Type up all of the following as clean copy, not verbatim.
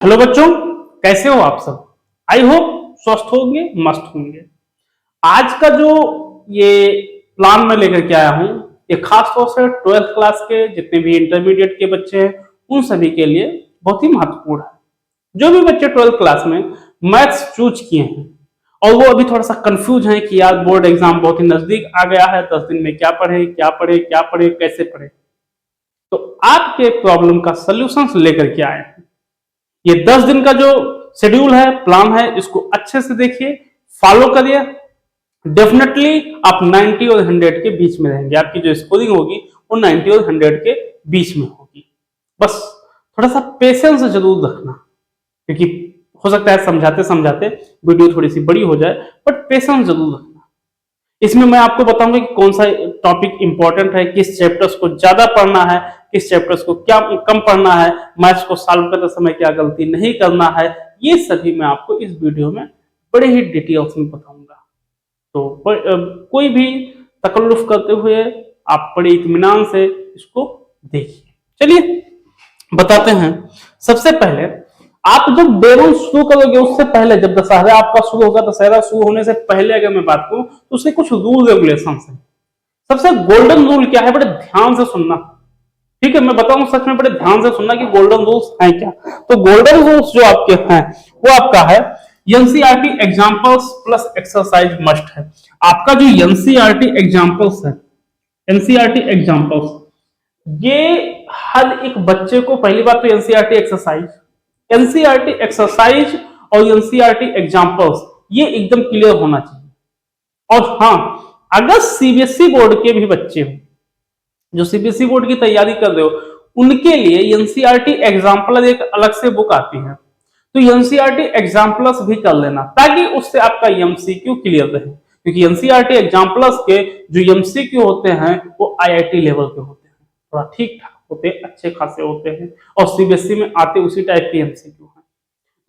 Hello बच्चों, कैसे हो आप सब। आई होप स्वस्थ होंगे, मस्त होंगे। आज का जो ये प्लान मैं लेकर के आया हूँ, ये खास तौर से 12th क्लास के जितने भी इंटरमीडिएट के बच्चे हैं उन सभी के लिए बहुत ही महत्वपूर्ण है। जो भी बच्चे 12th क्लास में मैथ्स चूज किए हैं और वो अभी थोड़ा सा कंफ्यूज हैं कि यार बोर्ड एग्जाम बहुत ही नजदीक आ गया है, 10 दिन में क्या पढ़े क्या पढ़े क्या पढ़े कैसे पढ़े, तो आपके प्रॉब्लम का सोल्यूशन लेकर के आए हैं। ये 10 दिन का जो शेड्यूल है, प्लान है, इसको अच्छे से देखिए, फॉलो करिए। डेफिनेटली आप 90 और 100 के बीच में रहेंगे। आपकी जो स्कोरिंग होगी वो 90 और 100 के बीच में होगी। बस थोड़ा सा पेशेंस जरूर रखना, क्योंकि हो सकता है समझाते समझाते वीडियो थोड़ी सी बड़ी हो जाए, बट पेशेंस जरूर रखना। इसमें मैं आपको बताऊंगा कि कौन सा टॉपिक इंपॉर्टेंट है, किस चैप्टर्स को ज्यादा पढ़ना है, किस चैप्टर्स को क्या कम पढ़ना है, मैथ्स को सॉल्व करते समय क्या गलती नहीं करना है। ये सभी मैं आपको इस वीडियो में बड़े ही डिटेल्स में बताऊंगा। तो कोई भी तकल्लुफ करते हुए आप बड़े इत्मीनान से इसको देखिए। चलिए बताते हैं। सबसे पहले आप जब डे वन शुरू करोगे उससे पहले, जब दशहरा आपका शुरू होगा, दशहरा शुरू होने से पहले अगर मैं बात करूं तो उसके कुछ रूल रेगुलेशन है। सबसे गोल्डन रूल क्या है, बड़े ध्यान से सुनना। ठीक है, मैं बताऊं सच में, बड़े ध्यान से सुनना कि गोल्डन रूल्स हैं क्या। तो गोल्डन रूल्स जो आपके हैं वो आपका है, NCERT examples plus exercise must है। आपका जो एनसीईआरटी एग्जांपल्स है, एनसीईआरटी एग्जांपल्स, ये हर एक बच्चे को, पहली बात तो एनसीईआरटी एक्सरसाइज, एनसीईआरटी एक्सरसाइज और एनसीईआरटी एग्जांपल्स ये एकदम क्लियर होना चाहिए। और हाँ, अगर सीबीएसई बोर्ड के भी बच्चे हो, जो सीबीएसई बोर्ड की तैयारी कर रहे हो, उनके लिए एनसीईआरटी एग्जाम्पल एक अलग से बुक आती है, तो एनसीईआरटी एग्जाम्पल्स भी कर लेना, ताकि उससे आपका एमसीक्यू क्लियर रहे। क्योंकि एनसीईआरटी एग्जाम्पल्स के जो एमसीक्यू होते हैं वो आईआईटी लेवल के होते हैं, थोड़ा ठीक ठाक होते हैं, अच्छे खासे होते हैं, और सीबीएसई में आते उसी टाइप के एमसीक्यू हैं।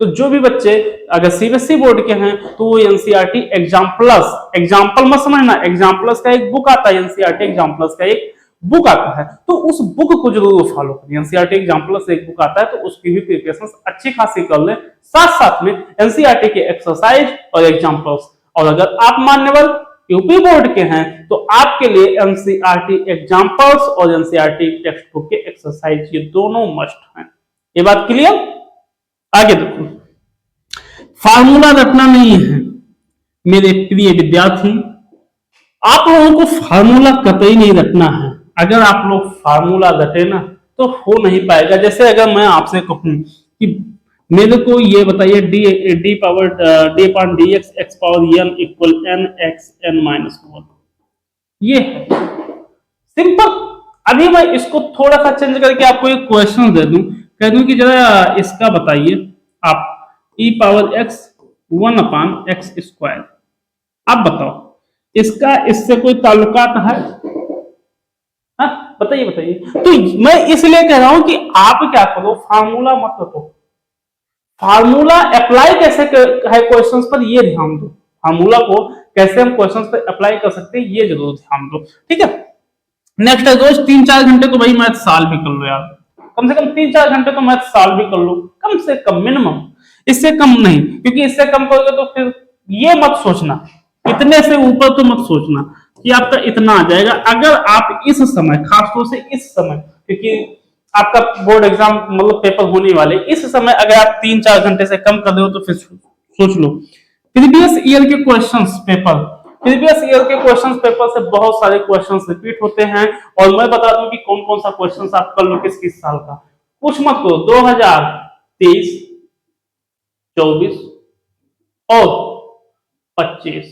तो जो भी बच्चे अगर सीबीएसई बोर्ड के हैं तो वो एनसीईआरटी एग्जाम्पल्स, एग्जाम्पल मत समझना, एग्जाम्पल्स का एक बुक आता है, एनसीईआरटी एग्जाम्पल्स का एक बुक आता है, तो उस बुक को जरूर फॉलो करिए। एनसीईआरटी एग्जाम्पल्स एक बुक आता है, तो उसकी भी प्रिपरेशन अच्छी खासी कर ले, साथ साथ में एनसीईआरटी के एक्सरसाइज और एग्जाम्पल्स। और अगर आप मान्यवर यूपी बोर्ड के हैं तो आपके लिए एनसीईआरटी एग्जाम्पल्स और एनसीईआरटी टेक्स्ट बुक के एक्सरसाइज, ये दोनों मस्ट हैं। ये बात क्लियर। आगे देखो, फार्मूला रटना नहीं है मेरे प्रिय विद्यार्थी, आप लोगों को फार्मूला कतई नहीं रटना है। अगर आप लोग फार्मूला रटे ना तो हो नहीं पाएगा। जैसे अगर मैं आपसे कहूं कि मेरे को ये बताइए d power d upon d x x power n equal n x n minus one, ये है सिंपल। अभी मैं इसको थोड़ा सा चेंज करके आपको एक क्वेश्चन दे दूं, कह दूं कि जरा इसका बताइए आप e power x 1 upon x square, आप बताओ इसका इससे कोई ताल्लुकात है? हाँ बताइए बताइए। तो मैं इसलिए कह रहा हूं कि आप क्या करो, फार्मूला मत रखो, फार्मूला अप्लाई कैसे है क्वेश्चंस पर ये ध्यान दो। फार्मूला को कैसे हम क्वेश्चंस पर अप्लाई कर सकते हैं ये जरूर ध्यान दो, ठीक है। नेक्स्ट है रोज 3-4 घंटे तो भाई मैथ साल भी कर लो यार, कम से कम 3-4 घंटे तो मैथ साल भी कर लो, कम से कम मिनिमम, इससे कम नहीं। क्योंकि इससे कम करोगे तो फिर ये मत सोचना, इतने से ऊपर तो मत सोचना कि आपका इतना आ जाएगा। अगर आप इस समय, खासतौर से इस समय, क्योंकि आपका बोर्ड एग्जाम मतलब पेपर होने वाले, इस समय अगर आप 3-4 घंटे से कम कर रहे हो तो फिर सोच लो प्रीवियस ईयर के क्वेश्चंस पेपर, प्रीवियस ईयर के क्वेश्चंस पेपर से बहुत सारे क्वेश्चंस रिपीट होते हैं। और मैं बता दूं कि कौन कौन सा क्वेश्चंस आप कर लो किस किस साल का, कुछ मत करो, 2023, 24 और 25,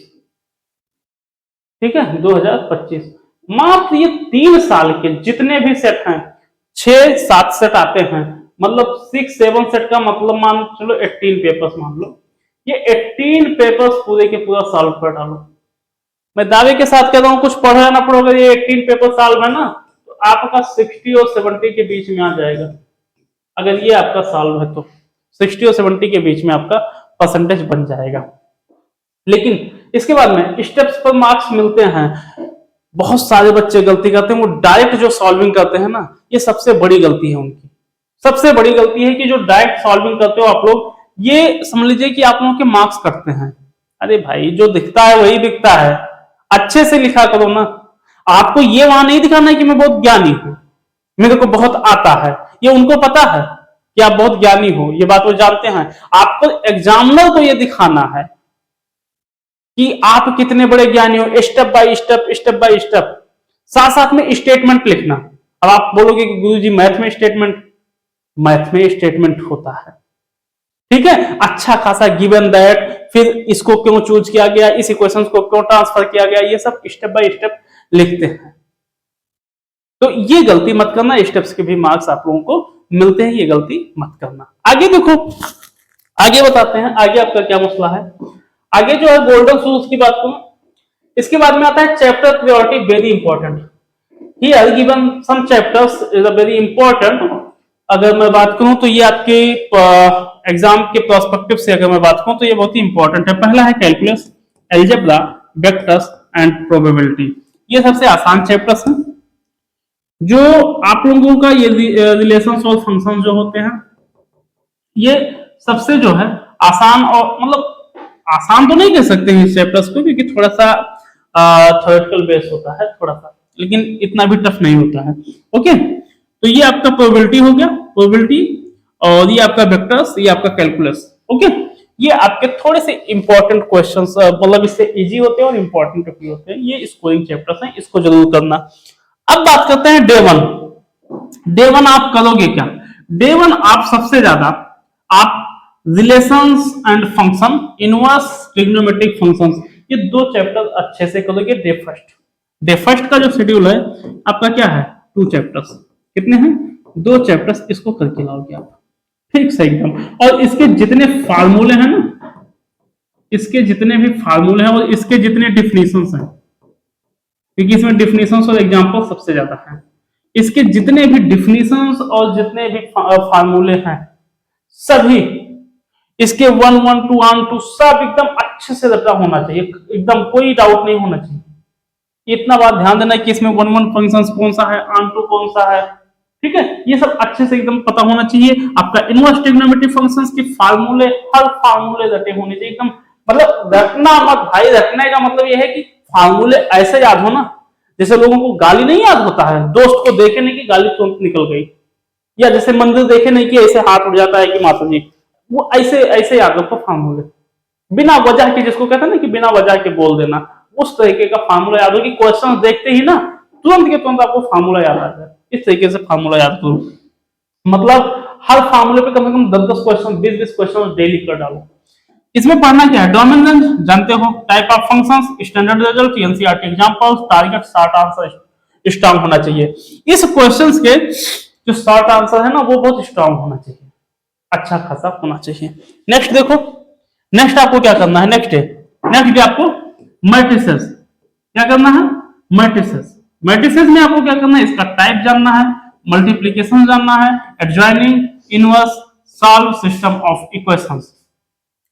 ठीक है, 2025, मात्र ये 3 साल के जितने भी सेट हैं, 6-7 सेट आते हैं, मतलब 6-7 सेट का मतलब मान चलो 18 पेपर्स मान लो, ये 18 पेपर्स पूरे के पूरा सॉल्व कर डालो। मैं दावे के साथ कह रहा हूं, कुछ पढ़ा ना पढ़ोगे, ये 18 पेपर सॉल्व है ना, तो आपका 60 और 70 के बीच में आ जाएगा। अगर ये आपका सॉल्व है तो 60 और 70 के बीच में आपका परसेंटेज बन जाएगा। लेकिन इसके बाद में स्टेप्स पर मार्क्स मिलते हैं। बहुत सारे बच्चे गलती करते हैं, वो डायरेक्ट जो सॉल्विंग करते हैं ना, ये सबसे बड़ी गलती है उनकी। सबसे बड़ी गलती है कि जो डायरेक्ट सॉल्विंग करते हो आप लोग, ये समझ लीजिए कि आप लोगों के मार्क्स कटते हैं। अरे भाई जो दिखता है वही बिकता है, अच्छे से लिखा करो ना। आपको ये वहां नहीं दिखाना है कि मैं बहुत ज्ञानी हूं, मेरे को बहुत आता है, ये उनको पता है कि आप बहुत ज्ञानी हो, ये बात वो जानते हैं। आपको एग्जामिनर को ये दिखाना है कि आप कितने बड़े ज्ञानी हो, step by step, step by step. साथ साथ में स्टेटमेंट लिखना। अब आप बोलोगे कि गुरुजी मैथ में स्टेटमेंट, मैथ में स्टेटमेंट होता है, ठीक है, अच्छा खासा गिवन दैट, फिर इसको क्यों चूज किया गया, इस इक्वेशन को क्यों ट्रांसफर किया गया, ये सब स्टेप बाय स्टेप लिखते हैं। तो ये गलती मत करना, स्टेप्स के भी मार्क्स आप लोगों को मिलते हैं, ये गलती मत करना। आगे देखो, आगे बताते हैं आगे आपका क्या मसला है। आगे जो है गोल्डन रूल्स की बात करूं, इसके बाद में आता है chapter priority, very important. Here given some chapters is a very important. अगर मैं बात करूं तो ये आपके एग्जाम के प्रोस्पेक्टिव से अगर मैं बात करूं तो ये बहुत ही इंपॉर्टेंट है। पहला है calculus, algebra, vectors and probability. ये सबसे आसान चैप्टर्स हैं, जो आप लोगों का ये रिलेशंस और फंक्शन जो होते हैं, ये सबसे जो है आसान, और मतलब आसान तो नहीं कह सकते हैं इस चैप्टर्स को, क्योंकि थोड़ा सा थ्योरेटिकल बेस होता है थोड़ा सा, लेकिन इतना भी टफ नहीं होता है। ओके, तो ये आपका प्रोबेबिलिटी हो गया, प्रोबेबिलिटी, और ये आपका वेक्टर्स, ये आपका कैलकुलस। ओके, ये आपके थोड़े से इंपॉर्टेंट क्वेश्चंस, मतलब इससे इजी होते हैं और इंपॉर्टेंट भी होते हैं। ये स्कोरिंग चैप्टर्स हैं, इसको जरूर करना। अब बात करते हैं डे वन। डे वन आप करोगे क्या? डे वन आप सबसे ज्यादा आप relations and function, inverse, trigonometric functions, ये दो चैप्टर अच्छे से करोगे डे फर्स्ट। डे फर्स्ट का जो शेड्यूल है आपका क्या है? 2 चैप्टर्स। कितने हैं? 2 चैप्टर्स, इसको करके लाओगे आप फिक्स एकदम। और इसके जितने फार्मूले हैं ना, इसके जितने भी फार्मूले हैं और इसके जितने डिफिनेशंस हैं, क्योंकि इसमें डिफिनेशंस और एग्जांपल सबसे ज्यादा हैं, इसके जितने भी डिफिनेशंस और जितने भी फार्मूले हैं सभी, इसके 1 1 2 1 2 सब एकदम अच्छे से रटा होना चाहिए, एकदम कोई डाउट नहीं होना चाहिए। इतना बात ध्यान देना कि इसमें 1 1 फंक्शंस कौन सा है, आन टू कौन सा है, ठीक है, ये सब अच्छे से एकदम पता होना चाहिए। आपका इनवर्स ट्रिग्नोमेट्रिक फंक्शंस के फार्मूले, हर फार्मूले रटे होने चाहिए एकदम, मतलब रटना मत भाई, रटने का मतलब ये है कि फार्मूले ऐसे याद हो ना, जैसे लोगों को गाली नहीं याद होता है, दोस्त को देखे नहीं कि गाली तुरंत निकल गई, या जैसे मंदिर देखे नहीं कि ऐसे हाथ उठ जाता है कि माता जी, वो ऐसे ऐसे याद रखो फार्मूले, बिना वजह के, जिसको कहते हैं ना कि बिना वजह के बोल देना, उस तरीके का फार्मूला याद हो कि क्वेश्चन देखते ही ना तुरंत के तुरंत आपको फार्मूला याद आ जाए। इस तरीके से फार्मूला याद करो, मतलब हर फार्मूले पे कम से कम 10-10 क्वेश्चन, 20-20 क्वेश्चन डेली कर डालो। इसमें पढ़ना क्या है? डोमिनेंस जानते हो, type of functions, standard result, NCERT examples, target, short answer strong होना चाहिए। इस क्वेश्चंस के जो शॉर्ट आंसर है ना, वो बहुत स्ट्रांग होना चाहिए, अच्छा खासा होना चाहिए। नेक्स्ट देखो, नेक्स्ट आपको क्या करना है? नेक्स्ट डे आपको मैट्रिसेस, क्या करना है? मैट्रिसेस। मैट्रिसेस में आपको क्या करना है? इसका टाइप जानना है, मल्टीप्लीकेशन जानना है, adjoining, inverse, solve system of equations.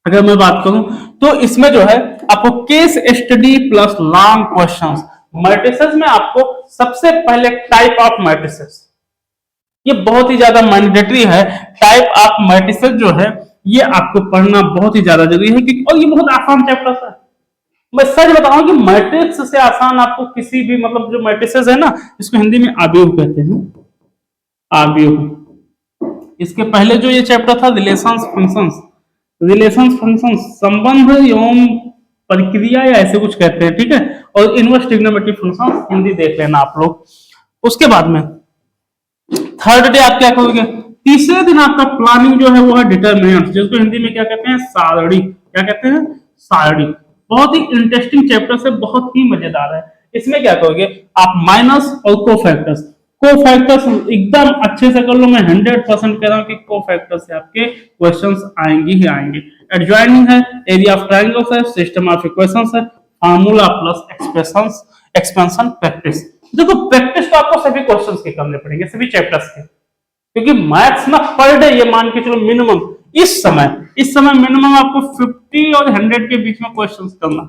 अगर मैं बात करूं तो इसमें जो है आपको case study plus long questions. Matrices में आपको सबसे पहले टाइप ऑफ मैट्रिसेस, ये बहुत ही ज्यादा मैंडेटरी है। टाइप ऑफ मैट्रिसेस जो है ये आपको पढ़ना बहुत ही ज्यादा जरूरी है, क्योंकि और ये बहुत आसान चैप्टर है। मैं सच बताऊं कि मैट्रिक्स से आसान आपको किसी भी, मतलब जो मैट्रिसेस है ना, इसको हिंदी में आव्यूह कहते हैं, आव्यूह। इसके पहले जो ये चैप्टर था रिलेशंस फंक्शंस, रिलेशंस फंक्शंस संबंध एवं प्रक्रिया या ऐसे कुछ कहते हैं, ठीक है, और इनवर्स ट्रिग्नोमेट्रिक फंक्शंस हिंदी देख लेना आप लोग। उसके बाद में थर्ड डे आप क्या करोगे? तीसरे दिन आपका प्लानिंग जो है वो है डिटरमिनेंट्स, जिसको हिंदी में क्या कहते हैं? सारणी। क्या कहते हैं? सारणी। बहुत ही इंटरेस्टिंग चैप्टर है, बहुत ही मजेदार है। इसमें क्या करोगे आप? माइनस और कोफैक्टर्स, कोफैक्टर्स एकदम अच्छे से कर लो। मैं 100% कह रहा हूं कि कोफैक्टर्स से आपके क्वेश्चंस आएंगे ही आएंगे। एडजॉइनिंग है, एरिया ऑफ ट्रायंगल्स है, सिस्टम ऑफ इक्वेशंस है, formula plus expressions, expansion, practice. देखो प्रैक्टिस तो आपको सभी क्वेश्चंस के करने पड़ेंगे, सभी चैप्टर्स के, क्योंकि मैथ्स ना पर डे ये मान के चलो मिनिमम इस समय मिनिमम आपको 50 और 100 के बीच में क्वेश्चंस करना है,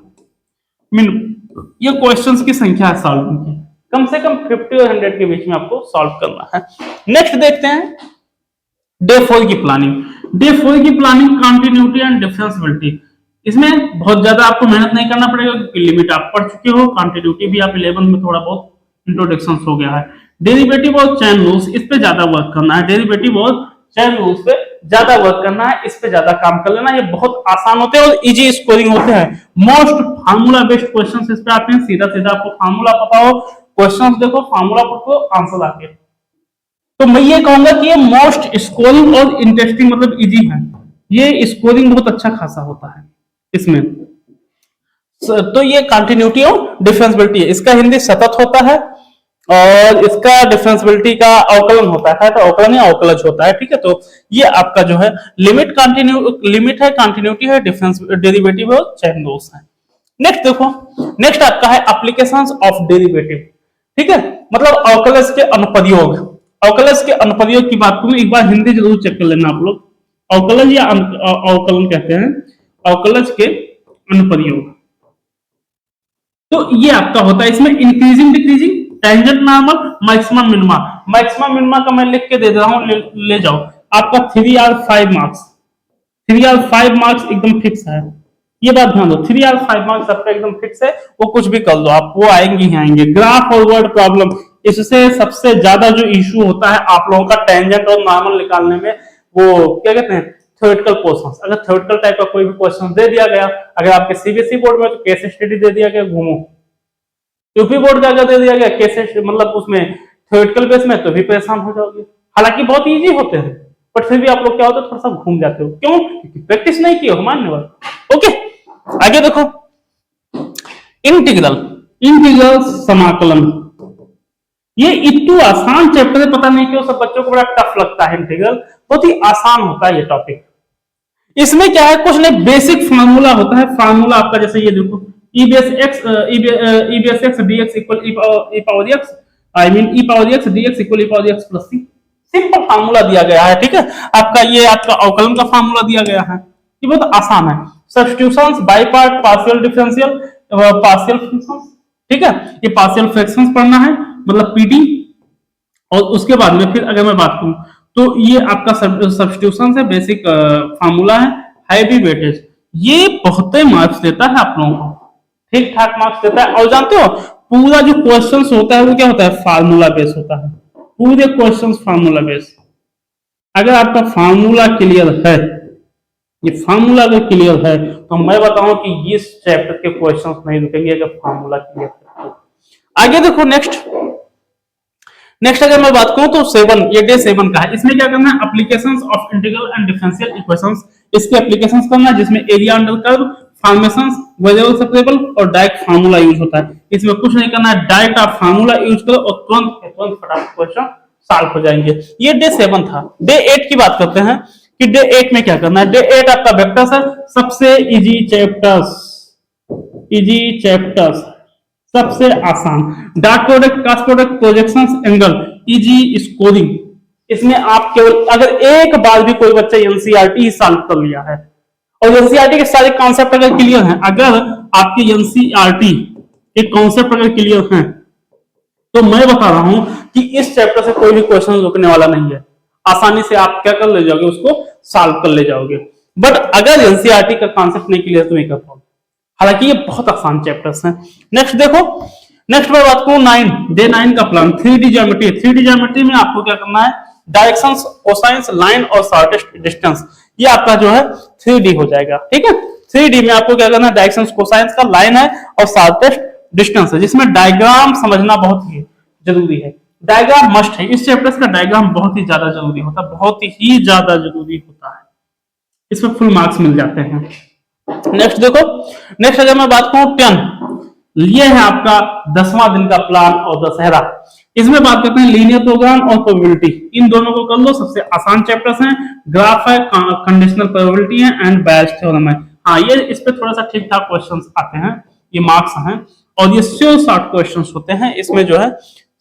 मिनिमम। ये क्वेश्चंस की संख्या है सॉल्विंग की, कम से कम 50 और 100 के बीच में आपको सॉल्व करना है। नेक्स्ट देखते हैं डे 4 की प्लानिंग, डे 4 की प्लानिंग कंटिन्यूटी एंड डिफरेंशियबिलिटी। इसमें बहुत ज्यादा आपको मेहनत नहीं करना पड़ेगा क्योंकि लिमिट आप पढ़ चुके हो, कंटिन्यूटी भी आप 11 में थोड़ा बहुत इंट्रोडक्शन हो गया है। डेरिवेटिव और चेन रूल्स, इस पे ज्यादा वर्क करना है, डेरिवेटिव और चेन रूल्स पे ज्यादा वर्क करना है, इस पे ज्यादा काम कर लेना। ये बहुत आसान होते हैं और इजी स्कोरिंग होते हैं। मोस्ट फार्मूला बेस्ड क्वेश्चन इस पे आते हैं, सीधा सीधा आपको फार्मूला पता हो, क्वेश्चन देखो, फार्मूला पढ़ो, आंसर आके। तो मैं ये कहूंगा कि ये मोस्ट स्कोरिंग और इंटरेस्टिंग मतलब इजी है, ये स्कोरिंग बहुत अच्छा खासा होता है इसमें। तो ये कंटिन्यूटी और डिफरेंशियबिलिटी है, इसका हिंदी सतत होता है और इसका डिफरेंशियबिलिटी का अवकलन होता है, तो अवकलन या अवकलज होता है, ठीक है। तो ये आपका जो है लिमिट है, कंटिन्यूटी है, डिफरेंस डेरिवेटिव और चेन रूल्स है। नेक्स्ट देखो, नेक्स्ट आपका है एप्लीकेशंस ऑफ डेरिवेटिव, ठीक है, मतलब अवकलज के अनुप्रयोग। अवकलज के अनुप्रयोग की बात करूं, एक बार हिंदी जरूर चेक कर लेना आप लोग। अवकलज या अवकलन कहते हैं, अवकलज के अनुप्रयोग। तो ये आपका होता है, इसमें increasing decreasing, tangent normal, maximum minima. Maximum minima का मैं लिख के दे रहा हूं, ले जाओ। आपका 3 और 5 मार्क्स, 3 और 5 मार्क्स एकदम फिक्स है, ये बात ध्यान दो। 3 और 5 मार्क्स आपका एकदम फिक्स है, वो कुछ भी कर दो आप, वो आएंगे ही आएंगे। ग्राफ और वर्ड प्रॉब्लम, इससे सबसे ज्यादा जो इश्यू होता है आप लोगों का टेंजेंट और नॉर्मल निकालने में, वो क्या कहते हैं, थ्योरेटिकल पोर्शंस। अगर थ्योरेटिकल टाइप का कोई भी क्वेश्चन दे दिया गया, अगर आपके सीबीएसई बोर्ड में तो केस स्टडी दे दिया गया, घूमो। यूपी बोर्ड का अगर दे दिया गया केस मतलब उसमें थ्योरेटिकल बेस में, तो भी परेशान हो जाओगे। हालांकि बहुत इजी होते हैं, बट फिर भी आप लोग क्या होता है, थोड़ा सा घूम जाते हो। क्यों? क्योंकि प्रैक्टिस नहीं की हो, मान्य बात। ओके, आगे देखो, इंटीग्रल, इंटीग्रल समाकलन। ये इतना आसान चैप्टर है, पता नहीं क्यों सब बच्चों को बड़ा टफ लगता है। इंटीग्रल बहुत ही आसान होता है ये टॉपिक। इसमें क्या है, कुछ नहीं, बेसिक फार्मूला होता है। फार्मूला आपका जैसे ये देखो, EBS x dx equal e power x, I mean e power x dx equal e power x plus c। Simple formula दिया गया है, ठीक है। आपका ये आपका अवकलन का फार्मूला दिया गया है, ये बहुत आसान है। Substitutions, by part, partial differential, partial functions, ठीक है। ये पार्शियल फ्रैक्शंस पढ़ना है, मतलब पीटी। और उसके बाद में फिर अगर मैं बात करूं तो ये आपका सब्स्टिट्यूशन है, बेसिक फार्मूला है, हैवी वेटेज। ये बहुत ही मार्क्स देता है आप लोगों को, ठीक ठाक मार्क्स देता है। और जानते हो पूरा जो क्वेश्चंस होता है वो क्या होता है, फार्मूला बेस होता है, पूरे क्वेश्चंस फार्मूला बेस। अगर आपका फार्मूला क्लियर है, ये फार्मूला अगर क्लियर है, तो मैं बताऊं कि इस चैप्टर के क्वेश्चंस नहीं रुकेंगे अगर फार्मूला क्लियर है। आगे देखो, नेक्स्ट अगर मैं बात करूं तो 7, ये डे 7 का है। इसमें क्या करना है, applications of integral and differential equations, इसके एप्लीकेशंस करना है, जिसमें area under curve, formations, variable separable और डायरेक्ट फार्मूला यूज होता है। इसमें कुछ नहीं करना है, डायरेक्ट आप फार्मूला यूज करो और तुरंत फटाफट क्वेश्चन सॉल्व हो जाएंगे। ये डे 7 था। डे 8 की बात करते हैं कि डे 8 में क्या करना है। डे 8 आपका वेक्टर्स है, सबसे इजी चैप्टर्स, सबसे आसान। Dot product, cross product, projections, angle, easy scoring. इसमें आप केवल अगर एक बार भी कोई बच्चा एनसीईआरटी ही सॉल्व कर लिया है और एनसीईआरटी के सारे कॉन्सेप्ट अगर क्लियर हैं, अगर आपके एनसीईआरटी के कॉन्सेप्ट अगर क्लियर हैं, तो मैं बता रहा हूं कि इस चैप्टर से कोई भी क्वेश्चन रुकने वाला नहीं है। आसानी से आप क्या कर ले जाओगे, उसको सॉल्व कर ले जाओगे। बट अगर एनसीईआरटी का कॉन्सेप्ट नहीं क्लियर तो नहीं कर पाओगे। हालांकि ये बहुत आसान चैप्टर्स हैं। नेक्स्ट देखो, नेक्स्ट मैं बात करूं 9, डे 9 का plan, 3D geometry. 3D geometry में आपको क्या करना है, डायरेक्शंस, कोसाइंस, लाइन और शॉर्टेस्ट डिस्टेंस, ये आपका जो है 3D हो जाएगा, ठीक है। 3D में आपको क्या करना है, डायरेक्शंस, कोसाइंस का, लाइन है और शॉर्टेस्ट डिस्टेंस है, जिसमें डायग्राम समझना बहुत ही जरूरी है। डायग्राम मस्ट है, इस चैप्टर का डायग्राम बहुत ही ज्यादा जरूरी होता है, बहुत ही ज्यादा जरूरी होता है, इसमें फुल मार्क्स मिल जाते हैं। नेक्स्ट देखो, नेक्स्ट अगर मैं बात करूं 10, ये है आपका 10वां दिन का प्लान और दशहरा। इसमें बात करते हैं लीनियर प्रोग्राम और प्रोबेबिलिटी, इन दोनों को कर लो, सबसे आसान चैप्टर्स हैं। ग्राफ है, कंडीशनल प्रोबेबिलिटी है एंड बैच थ्योरम है। हाँ, ये इस पे थोड़ा सा ठीक ठाक क्वेश्चंस आते हैं, ये मार्क्स हैं और ये शॉर्ट क्वेश्चंस होते हैं, इसमें जो है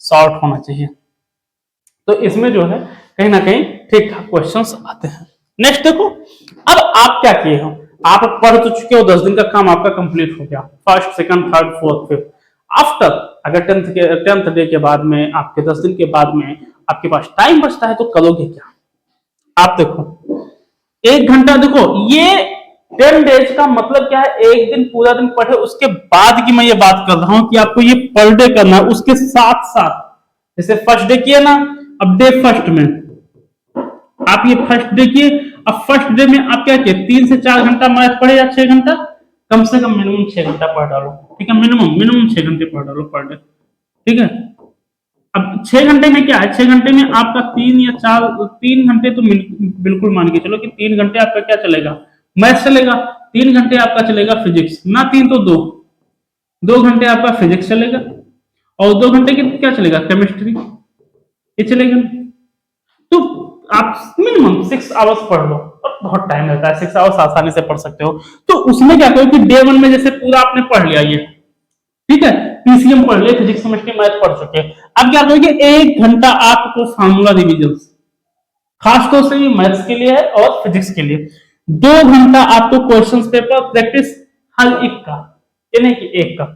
शॉर्ट होना चाहिए, तो इसमें जो है कहीं ना कहीं ठीक ठाक क्वेश्चंस आते हैं। नेक्स्ट देखो, अब आप क्या किए हो, आप पढ़ तो चुके हो, 10 दिन का काम आपका कंप्लीट हो गया, first, second, third, fourth, fifth. After अगर 10th डे के बाद में, आपके 10 दिन के बाद में आपके पास टाइम बचता है, तो करोगे क्या? आप देखो 1 घंटा, देखो ये 10 डेज का मतलब क्या है, एक दिन पूरा दिन पढ़े उसके बाद की मैं ये बात कर रहा हूं कि आपको ये पर डे करना है। उसके साथ साथ जैसे फर्स्ट डे किए ना, अब डे फर्स्ट में आप ये फर्स्ट डे किए, अब फर्स्ट डे में आप क्या किए, 3 से 4 घंटा मैथ पढ़े या 6 घंटा, कम से कम मिनिमम 6 घंटा पढ़ डालो, ठीक है, मिनिमम 6 घंटे पढ़ डालो पर डे, ठीक है। अब 6 घंटे में क्या है, 6 घंटे में आपका 3 घंटे तो बिल्कुल मान के चलो कि 3 घंटे आपका क्या चलेगा, मैथ चलेगा, 3 घंटे आपका चलेगा फिजिक्स, ना 3 तो 2 घंटे आपका फिजिक्स चलेगा, और 2 घंटे की क्या चलेगा, केमिस्ट्री, ये चलेगा। तो आप मिनिमम 6 आवर्स पढ़ लो, और बहुत टाइम लगता है, 6 आवर्स आसानी से पढ़ सकते हो। तो उसमें क्या करो कि डे 1 में जैसे पूरा आपने पढ़ लिया ये, ठीक है, पीसीएम पढ़ लिया, फिजिक्स केमिस्ट्री मैथ पढ़ चुके, अब क्या करोगे, 1 घंटा आपको फार्मूला रिविजन, खासतौर से ये मैथ्स के लिए है और फिजिक्स के लिए। 2 घंटा आपको क्वेश्चन पेपर प्रैक्टिस हर एक का, ये नहीं कि एक का,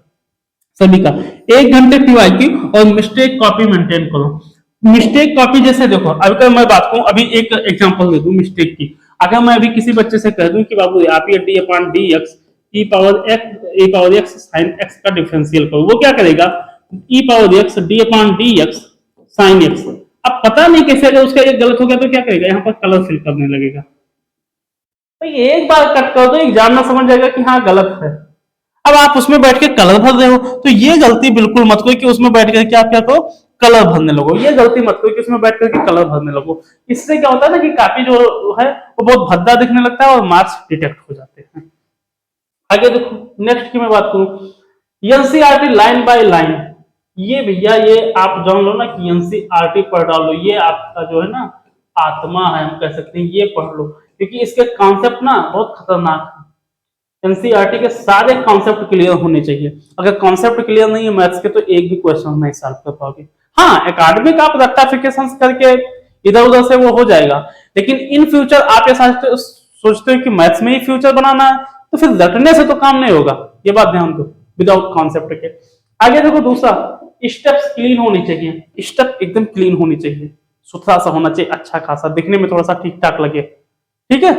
सभी का। 1 घंटे पीवाईक्यू और मिस्टेक कॉपी मेंटेन करो। मिस्टेक कॉपी जैसे देखो, अगर मैं बात करूं, अभी एक एग्जांपल दे दूं मिस्टेक की, अगर मैं अभी किसी बच्चे से कह दूं कि बाबू आप ये d upon d x e power x sine x का डिफरेंशियल करो, वो क्या करेगा, e power x d upon d x sine x. अब पता नहीं कैसे, अगर उसका एक गलत हो गया तो क्या करेगा, यहाँ पर कलर फिल करने लगेगा। तो एक बार कट कर दो, एग्जाम में समझ जाएगा कि हाँ गलत है। अब आप उसमें बैठ के कलर भर रहे हो, तो ये गलती बिल्कुल मत करो कि उसमें बैठ करके आप क्या करो, कलर भरने लगो। ये गलती मत करो कि उसमें बैठ करके कलर भरने लगो। इससे क्या होता है ना कि काफी जो है वो बहुत भद्दा दिखने लगता है और मार्क्स डिटेक्ट हो जाते हैं। आगे देखो, नेक्स्ट की मैं बात करूं, एनसीईआरटी लाइन बाय लाइन, ये भैया ये आप जान लो ना कि एनसीईआरटी पढ़ डालो, ये आपका जो है ना आत्मा है, हम कह सकते हैं, ये पढ़ लो, क्योंकि इसके कॉन्सेप्ट ना बहुत खतरनाक है। एनसीईआरटी के सारे कॉन्सेप्ट क्लियर होने चाहिए, अगर कॉन्सेप्ट क्लियर नहीं है मैथ्स के तो एक भी क्वेश्चन नहीं सॉल्व कर पाओगे। हाँ, एकेडमिक आप रेक्टिफिकेशन करके इधर उधर से वो हो जाएगा, लेकिन इन फ्यूचर आप ये सोचते हो कि मैथ्स में ही फ्यूचर बनाना है, तो फिर रटने से तो काम नहीं होगा, ये बात ध्यान दो, विदाउट कॉन्सेप्ट के। आगे देखो, दूसरा, स्टेप्स क्लीन होनी चाहिए, स्टेप एकदम क्लीन होनी चाहिए, सुथरा सा होना चाहिए, अच्छा खासा दिखने में थोड़ा सा ठीक ठाक लगे, ठीक है।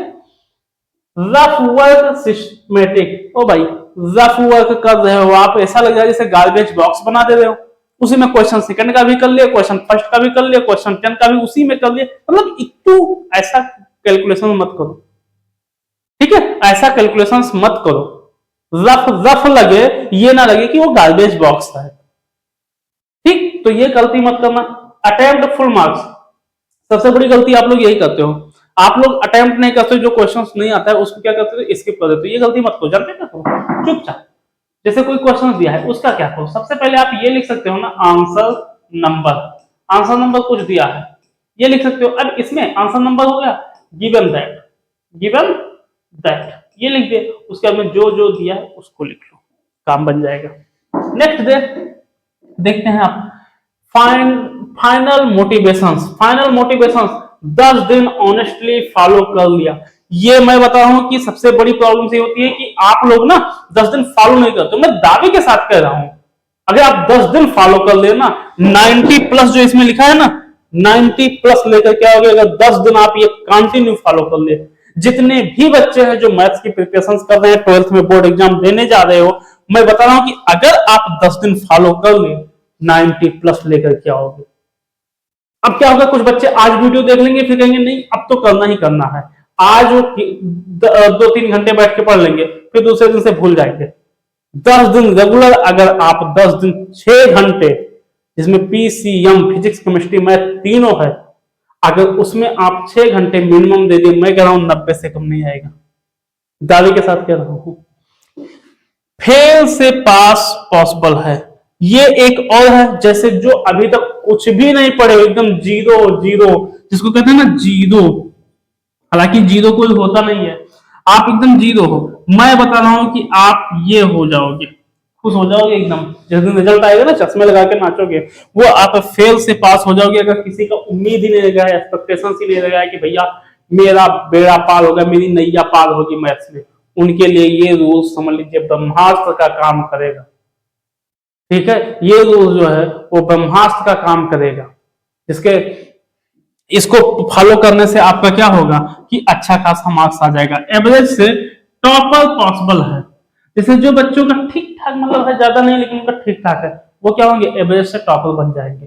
रफ वर्क सिस्टमेटिक, ओ भाई रफ वर्क कर रहे हो आप, ऐसा लग रहा है जैसे गार्बेज बॉक्स बना दे रहे हो, उसी में क्वेश्चन सेकंड का भी कर लिया, क्वेश्चन फर्स्ट का भी कर लिया, क्वेश्चन 10 का भी उसी में कर लिया, मतलब इतू ऐसा कैलकुलेशन मत करो, ठीक है, ऐसा कैलकुलेशन मत करो। रफ रफ लगे, ये ना लगे कि वो गार्बेज बॉक्स है, ठीक, तो ये गलती मत करना। अटेम्प्ट फुल मार्क्स, सबसे बड़ी गलती आप लोग यही करते हो, आप लोग अटेम्प्ट नहीं करते, जो क्वेश्चन नहीं आता है उसको क्या करते हो, स्किप कर देते हो, ये गलती मत करो, जानते क्या करो, चुपचाप जैसे कोई क्वेश्चन दिया है उसका क्या करो, सबसे पहले आप ये लिख सकते हो ना, नंबर आंसर नंबर कुछ दिया है ये लिख सकते हो। अब इसमें आंसर नंबर हो गया, गिवन दैट ये लिख दे, उसके बाद में जो जो दिया है उसको लिख लो, काम बन जाएगा। नेक्स्ट देखते हैं आप, फाइनल मोटिवेशंस 10 दिन ऑनेस्टली फॉलो कर लिया। ये मैं बता रहा हूं कि सबसे बड़ी प्रॉब्लम ये होती है कि आप लोग ना 10 दिन फॉलो नहीं करते, मैं दावे के साथ कह रहा हूं, अगर आप 10 दिन फॉलो कर ले ना, 90 प्लस जो इसमें लिखा है ना, 90 प्लस लेकर क्या हो गया, अगर 10 दिन आप ये कंटिन्यू फॉलो कर ले। जितने भी बच्चे हैं जो मैथ्स की प्रिपरेशन कर रहे हैं, 12th में बोर्ड एग्जाम देने जा रहे हो, मैं बता रहा हूं कि अगर आप 10 दिन फॉलो कर ले, 90 प्लस लेकर क्या होगे। अब क्या होगा, कुछ बच्चे आज वीडियो देख लेंगे, फिर कहेंगे नहीं अब तो करना ही करना है, आज वो 2-3 घंटे बैठ के पढ़ लेंगे, फिर दूसरे दिन से भूल जाएंगे। 10 दिन रेगुलर, अगर आप 10 दिन 6 घंटे, जिसमें पीसीएम फिजिक्स केमिस्ट्री मैथ तीनों है, अगर उसमें आप 6 घंटे मिनिमम दे दिए, मैं कह रहा हूं 90 से कम नहीं आएगा, दावे के साथ कह रहा हूं। फेल से पास पॉसिबल है, ये एक और है, जैसे जो अभी तक कुछ भी नहीं पढ़े, एकदम जीरो जिसको कहते हैं ना जीरो, हालांकि जीरो कोई होता नहीं है, आप एकदम जीरो हो, मैं बता रहा हूं कि आप ये हो जाओगे, खुश हो जाओगे एकदम, जिस दिन रिजल्ट आएगा ना चश्मे लगा के नाचोगे, वो आप फेल से पास हो जाओगे। अगर किसी का उम्मीद ही नहीं लगा है, एक्सपेक्टेशन ही नहीं लगा है कि भैया मेरा बेड़ा पार होगा, मेरी नैया पार होगी मैथ्स में, उनके लिए ये रूल समझ लीजिए ब्रह्मास्त्र का काम करेगा, ठीक है, ये रूल जो है वो ब्रह्मास्त्र का काम करेगा। इसके इसको फॉलो करने से आपका क्या होगा कि अच्छा खासा मार्क्स आ जाएगा। एवरेज से टॉपर पॉसिबल है। जैसे जो बच्चों का ठीक ठाक मतलब है, ज्यादा नहीं लेकिन उनका ठीक ठाक है, वो क्या होंगे, एवरेज से टॉपर बन जाएंगे।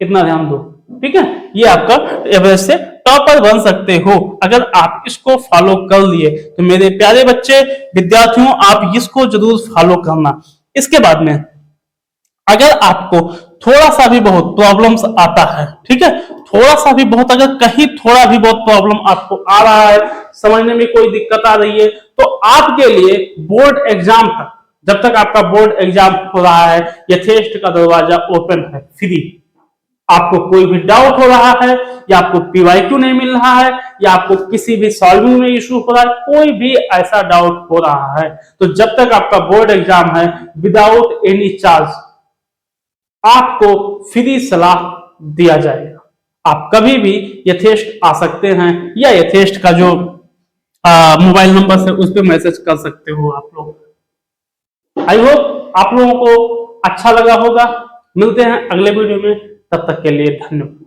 कितना ध्यान दो, ठीक है, ये आपका एवरेज से टॉपर बन सकते हो अगर आप इसको फॉलो कर लिए। तो मेरे प्यारे बच्चे विद्यार्थियों, आप इसको जरूर फॉलो करना। इसके बाद में अगर आपको थोड़ा सा भी बहुत प्रॉब्लम्स आता है, ठीक है, थोड़ा सा भी बहुत, अगर कहीं थोड़ा भी बहुत प्रॉब्लम आपको आ रहा है, समझने में कोई दिक्कत आ रही है, तो आपके लिए बोर्ड एग्जाम तक, जब तक आपका बोर्ड एग्जाम हो रहा है, यथेष्ट का दरवाजा ओपन है, फ्री। आपको कोई भी डाउट हो रहा है, या आपको पीवाईक्यू नहीं मिल रहा है, या आपको किसी भी सॉल्विंग में इशू हो रहा है, कोई भी ऐसा डाउट हो रहा है, तो जब तक आपका बोर्ड एग्जाम है, विदाउट एनी चार्ज आपको फ्री सलाह दिया जाएगा। आप कभी भी यथेष्ट आ सकते हैं, या यथेष्ट का जो मोबाइल नंबर है उस पर मैसेज कर सकते हो आप लोग। आई होप आप लोगों को अच्छा लगा होगा। मिलते हैं अगले वीडियो में, तब तक के लिए धन्यवाद।